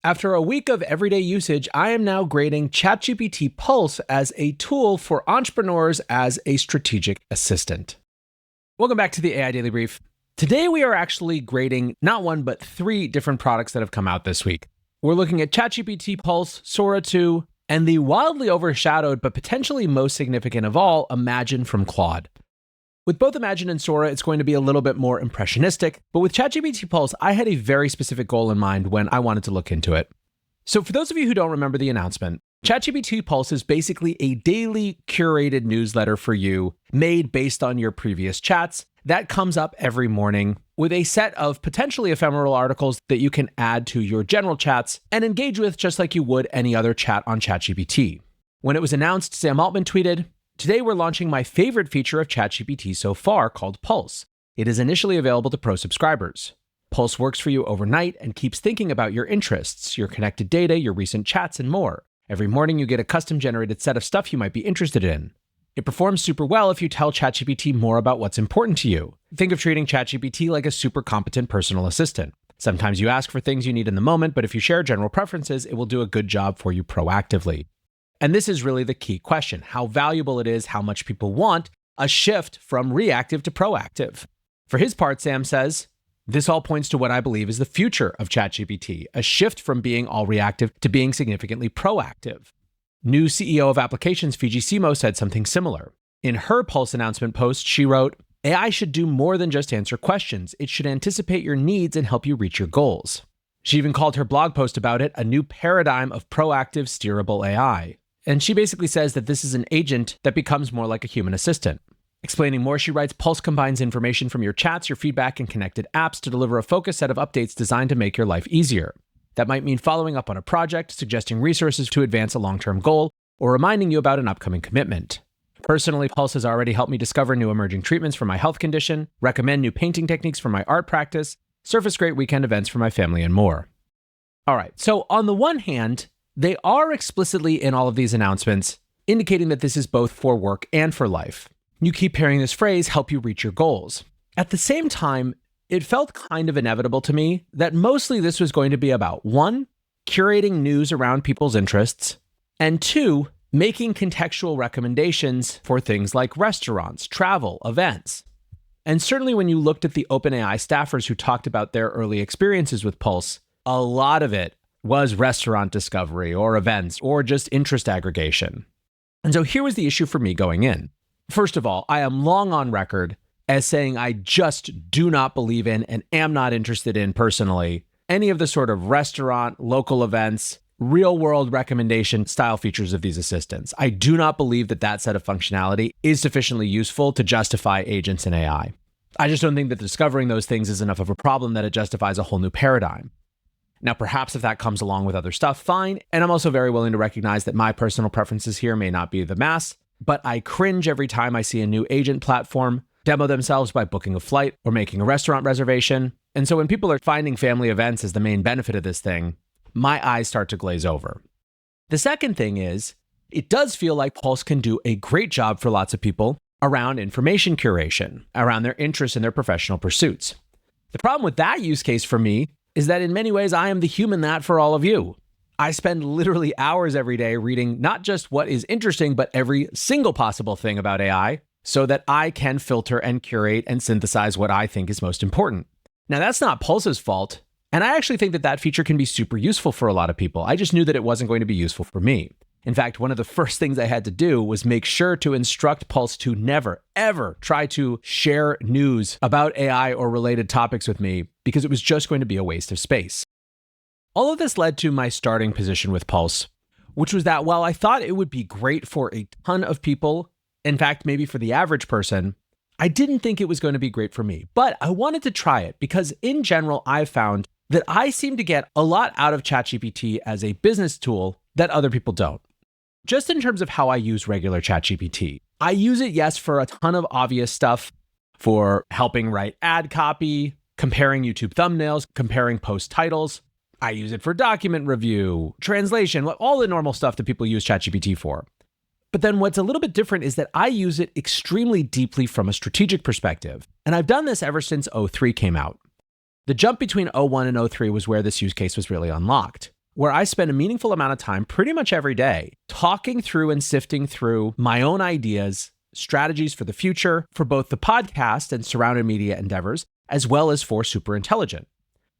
After a week of everyday usage, I am now grading ChatGPT Pulse as a tool for entrepreneurs as a strategic assistant. Welcome back to the AI Daily Brief. Today we are actually grading not one, but 3 different products that have come out this week. We're looking at ChatGPT Pulse, Sora 2, and the wildly overshadowed but potentially most significant of all, Imagine from Claude. With both Imagine and Sora, it's going to be a little bit more impressionistic, but with ChatGPT Pulse, I had a very specific goal in mind when I wanted to look into it. So for those of you who don't remember the announcement, ChatGPT Pulse is basically a daily curated newsletter for you made based on your previous chats that comes up every morning with a set of potentially ephemeral articles that you can add to your general chats and engage with just like you would any other chat on ChatGPT. When it was announced, Sam Altman tweeted, "Today we're launching my favorite feature of ChatGPT so far called Pulse. It is initially available to Pro subscribers. Pulse works for you overnight and keeps thinking about your interests, your connected data, your recent chats, and more. Every morning you get a custom-generated set of stuff you might be interested in. It performs super well if you tell ChatGPT more about what's important to you. Think of treating ChatGPT like a super competent personal assistant. Sometimes you ask for things you need in the moment, but if you share general preferences, it will do a good job for you proactively." And this is really the key question: how valuable it is, how much people want a shift from reactive to proactive. For his part, Sam says, "This all points to what I believe is the future of ChatGPT, a shift from being all reactive to being significantly proactive." New CEO of Applications, Fiji Simo, said something similar. In her Pulse announcement post, she wrote, "AI should do more than just answer questions. It should anticipate your needs and help you reach your goals." She even called her blog post about it a new paradigm of proactive, steerable AI. And she basically says that this is an agent that becomes more like a human assistant. Explaining more, she writes, "Pulse combines information from your chats, your feedback, and connected apps to deliver a focused set of updates designed to make your life easier. That might mean following up on a project, suggesting resources to advance a long-term goal, or reminding you about an upcoming commitment. Personally, Pulse has already helped me discover new emerging treatments for my health condition, recommend new painting techniques for my art practice, surface great weekend events for my family, and more." All right, so on the one hand, they are explicitly in all of these announcements indicating that this is both for work and for life. You keep hearing this phrase, help you reach your goals. At the same time, it felt kind of inevitable to me that mostly this was going to be about 1, curating news around people's interests, and 2, making contextual recommendations for things like restaurants, travel, events. And certainly when you looked at the OpenAI staffers who talked about their early experiences with Pulse, a lot of it was restaurant discovery or events or just interest aggregation. And so here was the issue for me going in. First of all, I am long on record as saying I just do not believe in and am not interested in personally any of the sort of restaurant, local events, real-world recommendation style features of these assistants. I do not believe that that set of functionality is sufficiently useful to justify agents in AI. I just don't think that discovering those things is enough of a problem that it justifies a whole new paradigm. Now, perhaps if that comes along with other stuff, fine. And I'm also very willing to recognize that my personal preferences here may not be the mass, but I cringe every time I see a new agent platform demo themselves by booking a flight or making a restaurant reservation. And so when people are finding family events as the main benefit of this thing, my eyes start to glaze over. The second thing is, it does feel like Pulse can do a great job for lots of people around information curation, around their interests and their professional pursuits. The problem with that use case for me is that in many ways, I am the human that for all of you. I spend literally hours every day reading not just what is interesting, but every single possible thing about AI so that I can filter and curate and synthesize what I think is most important. Now, that's not Pulse's fault. And I actually think that that feature can be super useful for a lot of people. I just knew that it wasn't going to be useful for me. In fact, one of the first things I had to do was make sure to instruct Pulse to never, ever try to share news about AI or related topics with me because it was just going to be a waste of space. All of this led to my starting position with Pulse, which was that while I thought it would be great for a ton of people, in fact, maybe for the average person, I didn't think it was going to be great for me. But I wanted to try it because in general, I've found that I seem to get a lot out of ChatGPT as a business tool that other people don't. Just in terms of how I use regular ChatGPT. I use it, yes, for a ton of obvious stuff, for helping write ad copy, comparing YouTube thumbnails, comparing post titles. I use it for document review, translation, all the normal stuff that people use ChatGPT for. But then what's a little bit different is that I use it extremely deeply from a strategic perspective. And I've done this ever since O3 came out. The jump between O1 and O3 was where this use case was really unlocked. where I spend a meaningful amount of time pretty much every day talking through and sifting through my own ideas, strategies for the future for both the podcast and surrounding media endeavors, as well as for Superintelligent.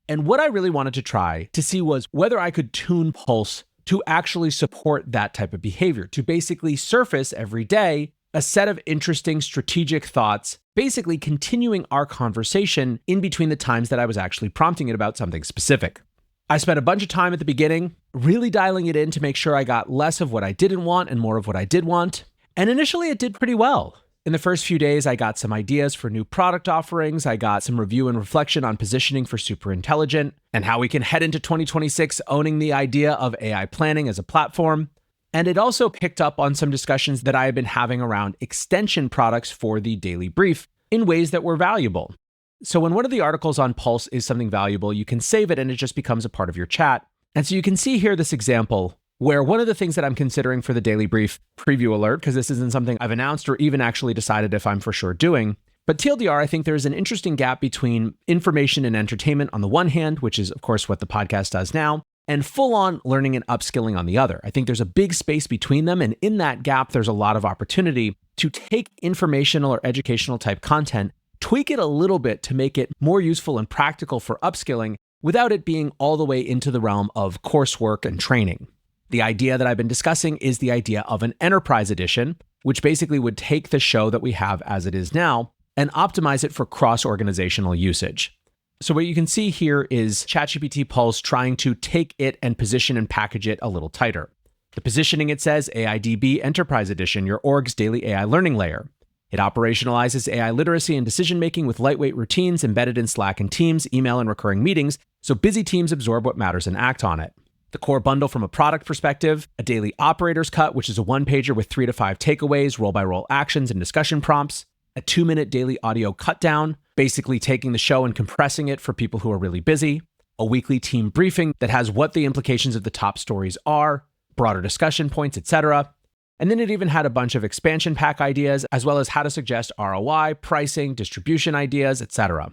And what I really wanted to try to see was whether I could tune Pulse to actually support that type of behavior, to basically surface every day a set of interesting strategic thoughts, basically continuing our conversation in between the times that I was actually prompting it about something specific. I spent a bunch of time at the beginning really dialing it in to make sure I got less of what I didn't want and more of what I did want. And initially it did pretty well. In the first few days, I got some ideas for new product offerings. I got some review and reflection on positioning for Superintelligent and how we can head into 2026 owning the idea of AI planning as a platform. And it also picked up on some discussions that I had been having around extension products for the daily brief in ways that were valuable. So when one of the articles on Pulse is something valuable, you can save it and it just becomes a part of your chat. And so you can see here this example where one of the things that I'm considering for the daily brief preview alert, because this isn't something I've announced or even actually decided if I'm for sure doing, but TLDR, I think there's an interesting gap between information and entertainment on the one hand, which is of course what the podcast does now, and full-on learning and upskilling on the other. I think there's a big space between them, and in that gap, there's a lot of opportunity to take informational or educational type content, tweak it a little bit to make it more useful and practical for upskilling without it being all the way into the realm of coursework and training. The idea that I've been discussing is the idea of an enterprise edition, which basically would take the show that we have as it is now and optimize it for cross-organizational usage. So what you can see here is ChatGPT Pulse trying to take it and position and package it a little tighter. The positioning, it says AIDB Enterprise Edition, your org's daily AI learning layer. It operationalizes AI literacy and decision-making with lightweight routines embedded in Slack and Teams, email, and recurring meetings, so busy teams absorb what matters and act on it. The core bundle from a product perspective, a daily operator's cut, which is a one-pager with 3 to 5 takeaways, roll-by-roll actions, and discussion prompts, a 2-minute daily audio cut down, basically taking the show and compressing it for people who are really busy, a weekly team briefing that has what the implications of the top stories are, broader discussion points, etc. And then it even had a bunch of expansion pack ideas, as well as how to suggest ROI, pricing, distribution ideas, etc.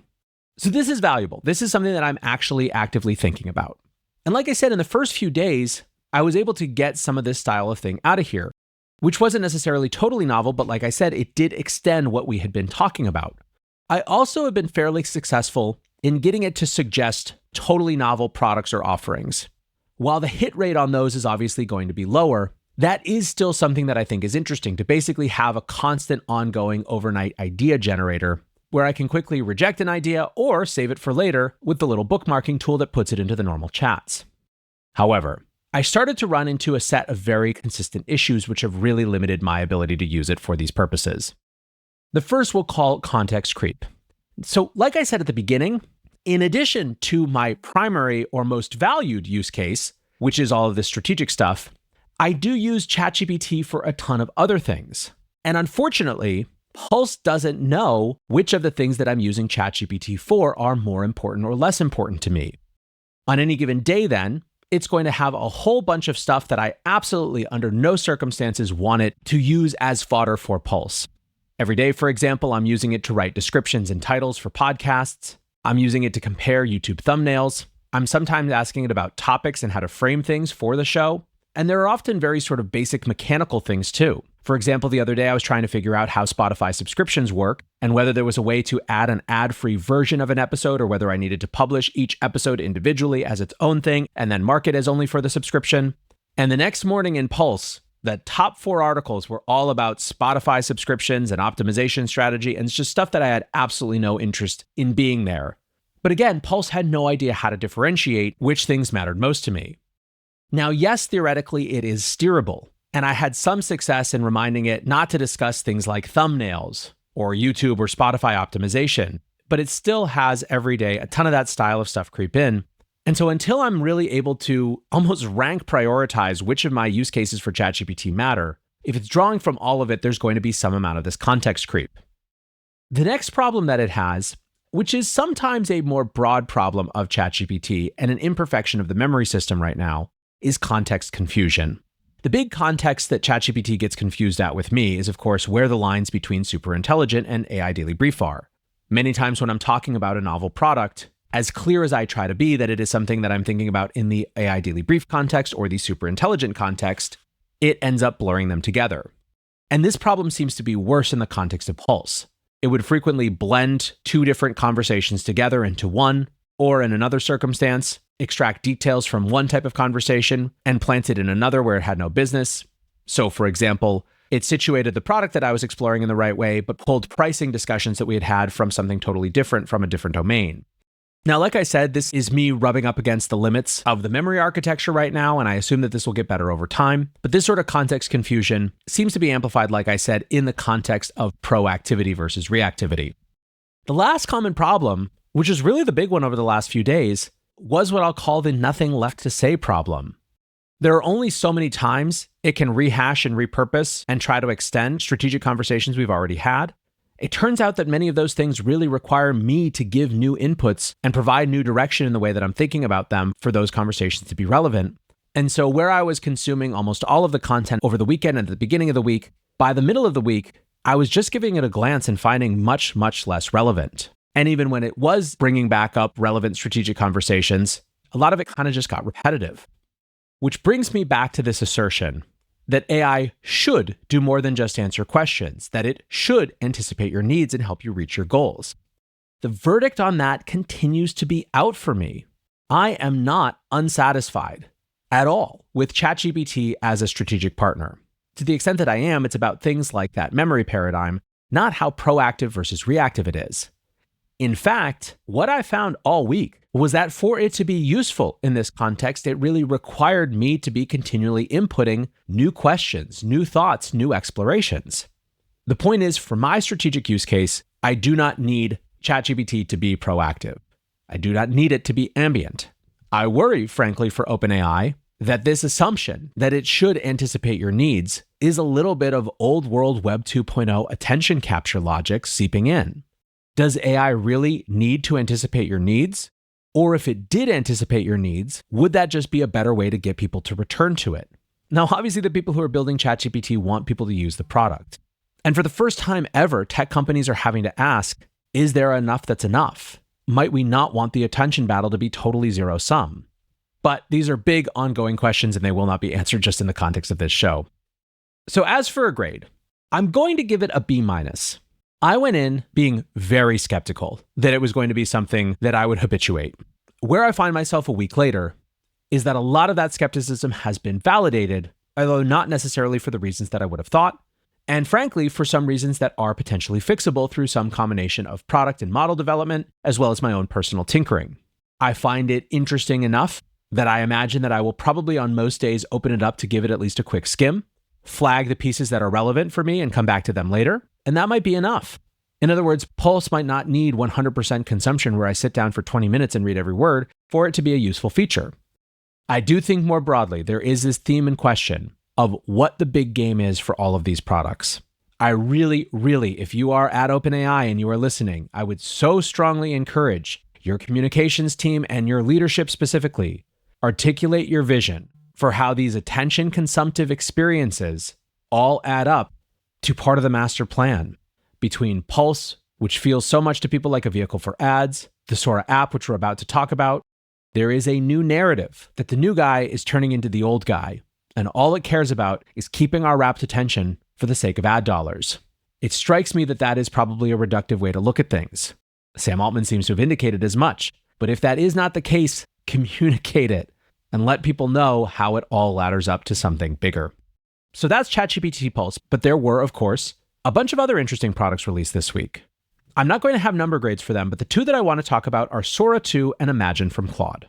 So this is valuable. This is something that I'm actually actively thinking about. And like I said, in the first few days, I was able to get some of this style of thing out of here, which wasn't necessarily totally novel, but like I said, it did extend what we had been talking about. I also have been fairly successful in getting it to suggest totally novel products or offerings. While the hit rate on those is obviously going to be lower, that is still something that I think is interesting, to basically have a constant ongoing overnight idea generator where I can quickly reject an idea or save it for later with the little bookmarking tool that puts it into the normal chats. However, I started to run into a set of very consistent issues which have really limited my ability to use it for these purposes. The first we'll call context creep. So like I said at the beginning, in addition to my primary or most valued use case, which is all of this strategic stuff, I do use ChatGPT for a ton of other things. And unfortunately, Pulse doesn't know which of the things that I'm using ChatGPT for are more important or less important to me. On any given day then, it's going to have a whole bunch of stuff that I absolutely under no circumstances want it to use as fodder for Pulse. Every day, for example, I'm using it to write descriptions and titles for podcasts. I'm using it to compare YouTube thumbnails. I'm sometimes asking it about topics and how to frame things for the show. And there are often very sort of basic mechanical things too. For example, the other day I was trying to figure out how Spotify subscriptions work and whether there was a way to add an ad-free version of an episode or whether I needed to publish each episode individually as its own thing and then mark it as only for the subscription. And the next morning in Pulse, the top 4 articles were all about Spotify subscriptions and optimization strategy, and it's just stuff that I had absolutely no interest in being there. But again, Pulse had no idea how to differentiate which things mattered most to me. Now, yes, theoretically, it is steerable, and I had some success in reminding it not to discuss things like thumbnails or YouTube or Spotify optimization, but it still has every day a ton of that style of stuff creep in. And so until I'm really able to almost rank prioritize which of my use cases for ChatGPT matter, if it's drawing from all of it, there's going to be some amount of this context creep. The next problem that it has, which is sometimes a more broad problem of ChatGPT and an imperfection of the memory system right now, is context confusion. The big context that ChatGPT gets confused at with me is, of course, where the lines between Superintelligent and AI Daily Brief are. Many times when I'm talking about a novel product, as clear as I try to be that it is something that I'm thinking about in the AI Daily Brief context or the super intelligent context, it ends up blurring them together. And this problem seems to be worse in the context of Pulse. It would frequently blend two different conversations together into one, or in another circumstance, extract details from one type of conversation and plant it in another where it had no business. So, for example, it situated the product that I was exploring in the right way, but pulled pricing discussions that we had had from something totally different from a different domain. Now, like I said, this is me rubbing up against the limits of the memory architecture right now, and I assume that this will get better over time. But this sort of context confusion seems to be amplified, like I said, in the context of proactivity versus reactivity. The last common problem, which is really the big one over the last few days, was what I'll call the nothing left to say problem. There are only so many times it can rehash and repurpose and try to extend strategic conversations we've already had. It turns out that many of those things really require me to give new inputs and provide new direction in the way that I'm thinking about them for those conversations to be relevant. And so where I was consuming almost all of the content over the weekend and at the beginning of the week, by the middle of the week, I was just giving it a glance and finding much, much less relevant. And even when it was bringing back up relevant strategic conversations, a lot of it kind of just got repetitive. Which brings me back to this assertion that AI should do more than just answer questions, that it should anticipate your needs and help you reach your goals. The verdict on that continues to be out for me. I am not unsatisfied at all with ChatGPT as a strategic partner. To the extent that I am, it's about things like that memory paradigm, not how proactive versus reactive it is. In fact, what I found all week was that for it to be useful in this context, it really required me to be continually inputting new questions, new thoughts, new explorations. The point is, for my strategic use case, I do not need ChatGPT to be proactive. I do not need it to be ambient. I worry, frankly, for OpenAI, that this assumption that it should anticipate your needs is a little bit of old world Web 2.0 attention capture logic seeping in. Does AI really need to anticipate your needs? Or if it did anticipate your needs, would that just be a better way to get people to return to it? Now, obviously, the people who are building ChatGPT want people to use the product. And for the first time ever, tech companies are having to ask, is there enough that's enough? Might we not want the attention battle to be totally zero-sum? But these are big ongoing questions and they will not be answered just in the context of this show. So as for a grade, I'm going to give it a B-. I went in being very skeptical that it was going to be something that I would habituate. Where I find myself a week later is that a lot of that skepticism has been validated, although not necessarily for the reasons that I would have thought, and frankly, for some reasons that are potentially fixable through some combination of product and model development, as well as my own personal tinkering. I find it interesting enough that I imagine that I will probably on most days open it up to give it at least a quick skim, flag the pieces that are relevant for me and come back to them later. And that might be enough. In other words, Pulse might not need 100% consumption where I sit down for 20 minutes and read every word for it to be a useful feature. I do think more broadly, there is this theme and question of what the big game is for all of these products. I really, if you are at OpenAI and you are listening, I would so strongly encourage your communications team and your leadership specifically, articulate your vision for how these attention consumptive experiences all add up to part of the master plan between Pulse, which feels so much to people like a vehicle for ads, the Sora app, which we're about to talk about. There is a new narrative that the new guy is turning into the old guy, and all it cares about is keeping our rapt attention for the sake of ad dollars. It strikes me that that is probably a reductive way to look at things. Sam Altman seems to have indicated as much, but if that is not the case, communicate it and let people know how it all ladders up to something bigger. So that's ChatGPT Pulse, but there were, of course, a bunch of other interesting products released this week. I'm not going to have number grades for them, but the two that I want to talk about are Sora 2 and Imagine from Claude.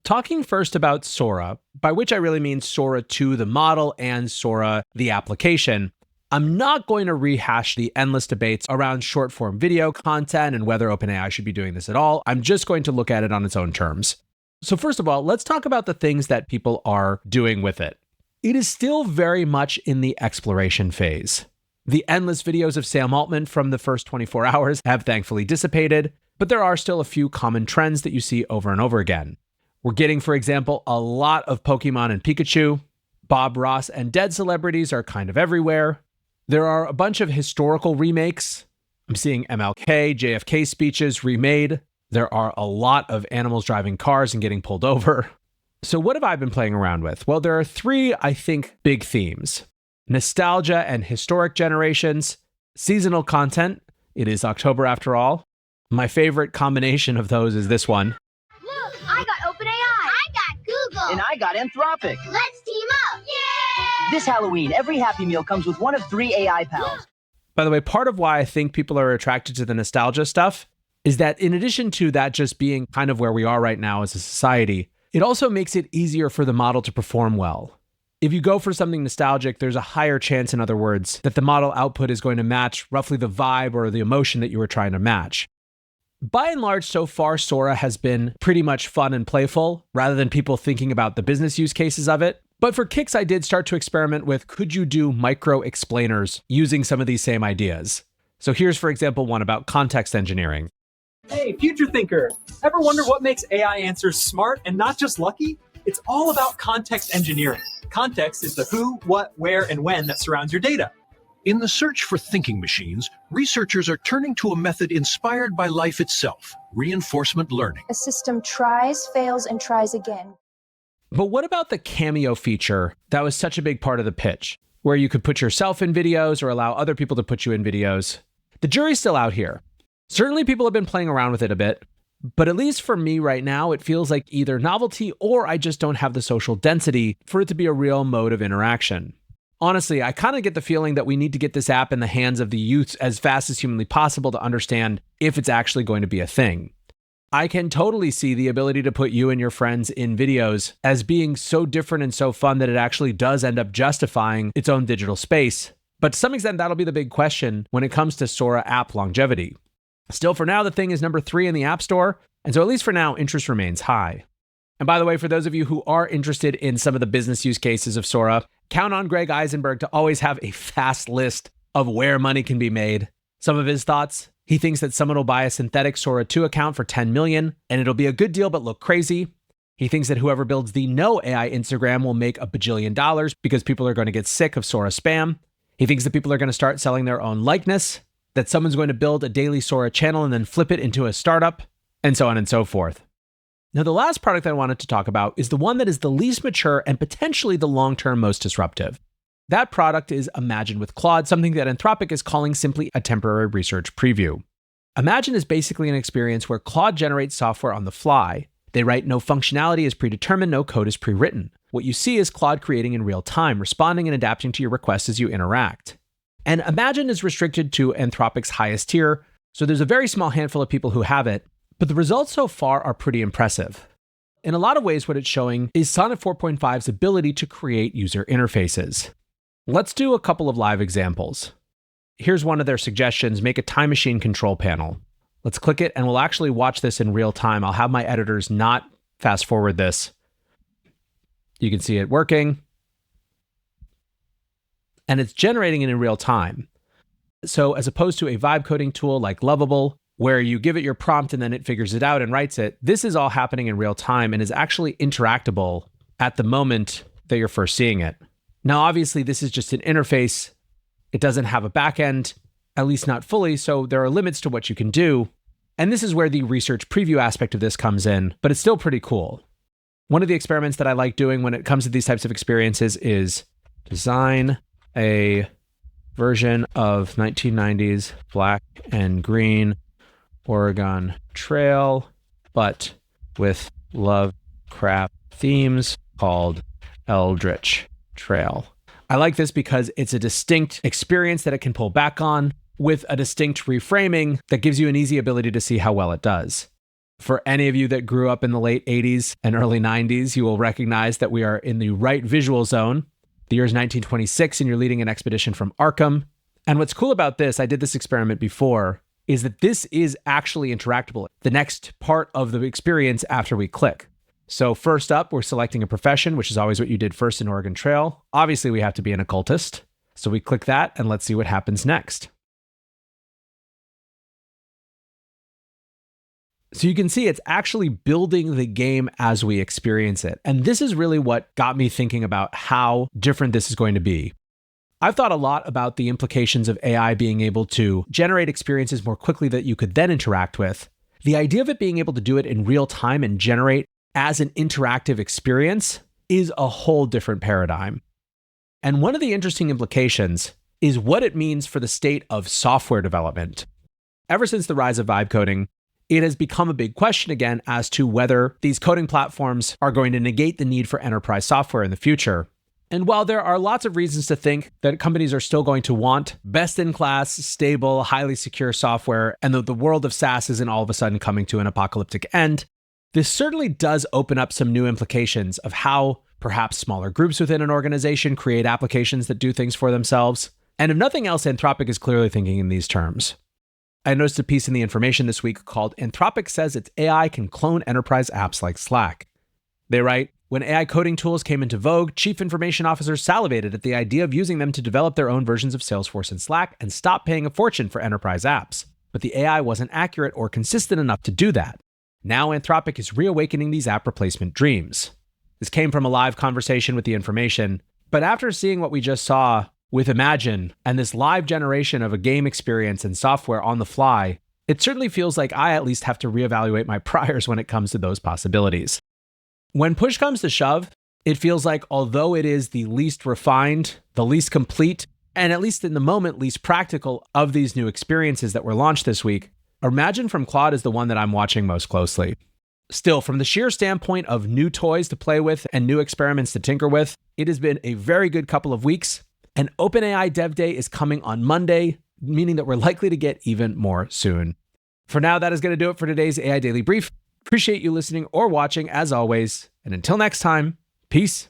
Talking first about Sora, by which I really mean Sora 2, the model, and Sora, the application, I'm not going to rehash the endless debates around short-form video content and whether OpenAI should be doing this at all. I'm just going to look at it on its own terms. So first of all, let's talk about the things that people are doing with it. It is still very much in the exploration phase. The endless videos of Sam Altman from the first 24 hours have thankfully dissipated, but there are still a few common trends that you see over and over again. We're getting, for example, a lot of Pokemon and Pikachu. Bob Ross and dead celebrities are kind of everywhere. There are a bunch of historical remakes. I'm seeing MLK, JFK speeches remade. There are a lot of animals driving cars and getting pulled over. So what have I been playing around with? Well, there are three, I think, big themes: nostalgia and historic generations, seasonal content. It is October after all. My favorite combination of those is this one. Look, I got OpenAI. I got Google. And I got Anthropic. Let's team up. Yeah! This Halloween, every Happy Meal comes with one of 3 AI pals. By the way, part of why I think people are attracted to the nostalgia stuff is that in addition to that just being kind of where we are right now as a society, it also makes it easier for the model to perform well. If you go for something nostalgic, there's a higher chance, in other words, that the model output is going to match roughly the vibe or the emotion that you were trying to match. By and large, so far, Sora has been pretty much fun and playful, rather than people thinking about the business use cases of it. But for kicks, I did start to experiment with, could you do micro explainers using some of these same ideas? So here's, for example, one about context engineering. Hey, future thinker, ever wonder what makes AI answers smart and not just lucky? It's all about context engineering. Context is the who, what, where, and when that surrounds your data. In the search for thinking machines, researchers are turning to a method inspired by life itself: reinforcement learning. A system tries, fails, and tries again. But what about the cameo feature that was such a big part of the pitch, where you could put yourself in videos or allow other people to put you in videos? The jury's still out here. Certainly people have been playing around with it a bit, but at least for me right now, it feels like either novelty or I just don't have the social density for it to be a real mode of interaction. Honestly, I kind of get the feeling that we need to get this app in the hands of the youths as fast as humanly possible to understand if it's actually going to be a thing. I can totally see the ability to put you and your friends in videos as being so different and so fun that it actually does end up justifying its own digital space. But to some extent, that'll be the big question when it comes to Sora app longevity. Still, for now, the thing is number 3 in the App Store, and so at least for now, interest remains high. And by the way, for those of you who are interested in some of the business use cases of Sora, count on Greg Eisenberg to always have a fast list of where money can be made. Some of his thoughts: he thinks that someone will buy a synthetic Sora 2 account for $10 million, and it'll be a good deal but look crazy. He thinks that whoever builds the no AI Instagram will make $1 billion because people are going to get sick of Sora spam. He thinks that people are going to start selling their own likeness, that someone's going to build a daily Sora channel and then flip it into a startup, and so on and so forth. Now, the last product that I wanted to talk about is the one that is the least mature and potentially the long-term most disruptive. That product is Imagine with Claude, something that Anthropic is calling simply a temporary research preview. Imagine is basically an experience where Claude generates software on the fly. They write no functionality is predetermined, no code is pre-written. What you see is Claude creating in real time, responding and adapting to your requests as you interact. And Imagine is restricted to Anthropic's highest tier, so there's a very small handful of people who have it, but the results so far are pretty impressive. In a lot of ways, what it's showing is Sonnet 4.5's ability to create user interfaces. Let's do a couple of live examples. Here's one of their suggestions: make a time machine control panel. Let's click it and we'll actually watch this in real time. I'll have my editors not fast forward this. You can see it working. And it's generating it in real time. So as opposed to a vibe coding tool like Lovable, where you give it your prompt and then it figures it out and writes it, this is all happening in real time and is actually interactable at the moment that you're first seeing it. Now, obviously, this is just an interface. It doesn't have a backend, at least not fully, so there are limits to what you can do. And this is where the research preview aspect of this comes in, but it's still pretty cool. One of the experiments that I like doing when it comes to these types of experiences is design a version of 1990s black and green Oregon Trail, but with Lovecraft themes called Eldritch Trail. I like this because it's a distinct experience that it can pull back on with a distinct reframing that gives you an easy ability to see how well it does. For any of you that grew up in the late 80s and early 90s, you will recognize that we are in the right visual zone. The year is 1926 and you're leading an expedition from Arkham. And what's cool about this, I did this experiment before, is that this is actually interactable. The next part of the experience after we click. So first up, we're selecting a profession, which is always what you did first in Oregon Trail. Obviously, we have to be an occultist. So we click that and let's see what happens next. So you can see it's actually building the game as we experience it. And this is really what got me thinking about how different this is going to be. I've thought a lot about the implications of AI being able to generate experiences more quickly that you could then interact with. the idea of it being able to do it in real time and generate as an interactive experience is a whole different paradigm. And one of the interesting implications is what it means for the state of software development. Ever since the rise of vibe coding, it has become a big question again as to whether these coding platforms are going to negate the need for enterprise software in the future. And while there are lots of reasons to think that companies are still going to want best-in-class, stable, highly secure software, and that the world of SaaS isn't all of a sudden coming to an apocalyptic end, this certainly does open up some new implications of how perhaps smaller groups within an organization create applications that do things for themselves. And if nothing else, Anthropic is clearly thinking in these terms. I noticed a piece in the information this week called Anthropic says its AI can clone enterprise apps like Slack. They write, when AI coding tools came into vogue, chief information officers salivated at the idea of using them to develop their own versions of Salesforce and Slack and stop paying a fortune for enterprise apps. But the AI wasn't accurate or consistent enough to do that. Now Anthropic is reawakening these app replacement dreams. This came from a live conversation with the information, but after seeing what we just saw with Imagine and this live generation of a game experience and software on the fly, it certainly feels like I at least have to reevaluate my priors when it comes to those possibilities. When push comes to shove, it feels like although it is the least refined, the least complete, and at least in the moment, least practical of these new experiences that were launched this week, Imagine from Claude is the one that I'm watching most closely. Still, from the sheer standpoint of new toys to play with and new experiments to tinker with, it has been a very good couple of weeks, and OpenAI Dev Day is coming on Monday, meaning that we're likely to get even more soon. For now, that is going to do it for today's AI Daily Brief. Appreciate you listening or watching as always. And until next time, peace.